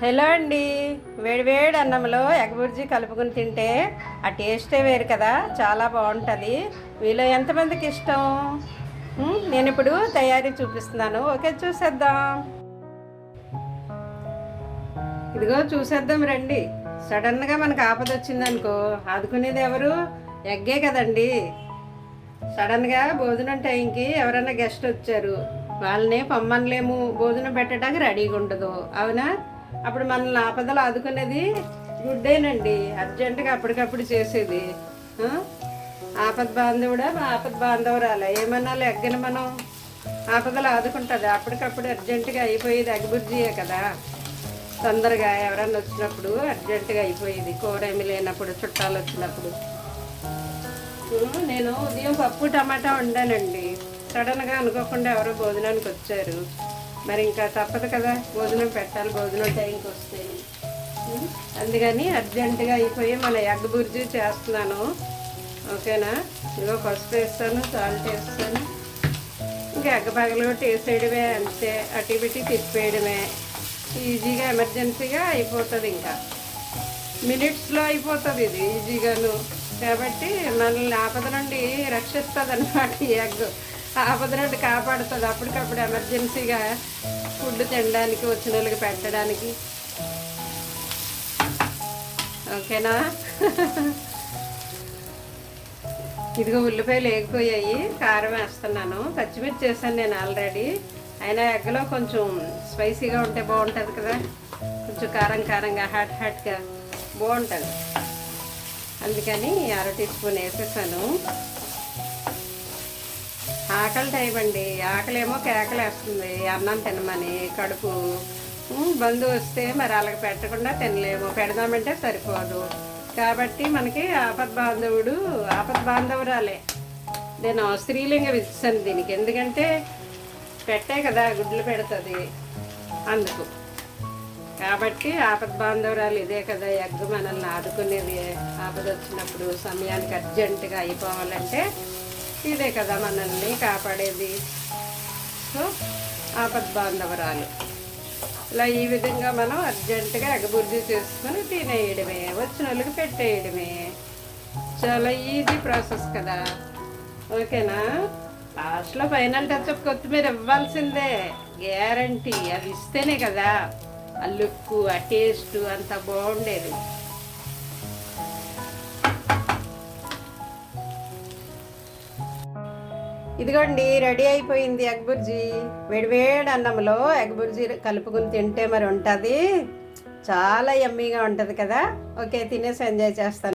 Hello అండి. వేడివేడి అన్నంలో ఎగ్ బుర్జీ కలుపుకుని తింటే ఆ టేస్టే వేరు కదా, చాలా బాగుంటుంది. మీలో ఎంతమందికి ఇష్టం? నేను ఇప్పుడు తయారీ చూపిస్తున్నాను. ఓకే, చూసేద్దాం. ఇదిగో చూసేద్దాం రండి. సడన్గా మనకు ఆపద వచ్చిందనుకో ఆదుకునేది ఎవరు? ఎగ్గే కదండి. సడన్గా భోజనం టైంకి ఎవరైనా గెస్ట్ వచ్చారు, వాళ్ళని పొమ్మనలేము, భోజనం పెట్టడానికి రెడీగా ఉండదు, అవునా? అప్పుడు మనల్ని ఆపదలు ఆదుకునేది గుడ్డేనండి. అర్జెంటుగా అప్పటికప్పుడు చేసేది. ఆపద బాంధవుడా, ఆపద బాంధవురాలా ఏమన్నా ఎగ్గని మనం ఆపదలు ఆదుకుంటుంది. అప్పటికప్పుడు అర్జెంటుగా అయిపోయేది ఎగ్ బుర్జీయే కదా. తొందరగా ఎవరన్నా వచ్చినప్పుడు అర్జెంటుగా అయిపోయేది, కూర ఏమి లేనప్పుడు, చుట్టాలు వచ్చినప్పుడు. నేను ఉదయం పప్పు టమాటా వండానండి. సడన్గా అనుకోకుండా ఎవరో భోజనానికి వచ్చారు, మరి ఇంకా తప్పదు కదా, భోజనం పెట్టాలి, భోజనం టైంకి వస్తే. అందుకని అర్జెంటుగా అయిపోయి మన ఎగ్ బుర్జీ చేస్తున్నాను. ఓకేనా? ఇదిగో పసుపు వేస్తాను, సాల్ట్ వేస్తాను, ఇంకా ఎగ్గ పగలు వేసేయడమే, అంతే. అటు పెట్టి తిప్పేయడమే. ఈజీగా ఎమర్జెన్సీగా అయిపోతుంది, ఇంకా మినిట్స్లో అయిపోతుంది ఇది ఈజీగాను. కాబట్టి మనల్ని ఆపద నుండి రక్షిస్తుంది అన్నమాట ఈ ఎగ్. ఆపద నుండి కాపాడుతుంది అప్పటికప్పుడు ఎమర్జెన్సీగా ఫుడ్ తినడానికి, వచ్చిన వాళ్ళకి పెట్టడానికి. ఓకేనా? ఇదిగో ఉల్లిపాయలు వేగిపోయాయి, కారం వేస్తున్నాను, పచ్చిమిర్చి వేసాను నేను ఆల్రెడీ. అయినా ఎగ్గలో కొంచెం స్పైసీగా ఉంటే బాగుంటుంది కదా, కొంచెం కారం కారంగా హాట్గా బాగుంటుంది. అందుకని 1/2 టీ స్పూన్ వేసేసాను. ఆకలి టైం అండి, ఆకలేమో కేకలేస్తుంది అన్నం తినమని. కడుపు బంధువు వస్తే మరి అలాగ పెట్టకుండా తినలేము, పెడదామంటే సరిపోదు. కాబట్టి మనకి ఆపద బాంధవురాలే. నేను స్త్రీలింగ ఇస్తాను దీనికి, ఎందుకంటే పెట్టే కదా గుడ్లు పెడుతుంది, అందుకు. కాబట్టి ఆపద బాంధవురాలు ఇదే కదా, ఎగ్ మనల్ని ఆదుకునేది. ఆపద వచ్చినప్పుడు సమయానికి అర్జెంటుగా అయిపోవాలంటే ఇదే కదా మనల్ని కాపాడేది. సో ఆపద బాంధవరాలు. ఇలా ఈ విధంగా మనం అర్జెంటుగా ఎగ్ బుర్జీ చేసుకొని తినేయడమే, వచ్చిన వాళ్ళకి పెట్టేయడమే. చాలా ఈజీ ప్రాసెస్ కదా. ఓకేనా? లాస్ట్లో ఫైనల్ టచ్ కొత్తిమీర ఇవ్వాల్సిందే, గ్యారంటీ. అది ఇస్తేనే కదా ఆ లుక్, ఆ టేస్ట్ అంత బాగుండేది. ఇదిగోండి, రెడీ అయిపోయింది ఎగ్ బుర్జీ. వేడివేడి అన్నంలో ఎగ్ బుర్జీ కలుపుకుని తింటే మరి ఉంటుంది, చాలా యమ్మీగా ఉంటుంది కదా. ఓకే, తినేసి ఎంజాయ్ చేస్తాను.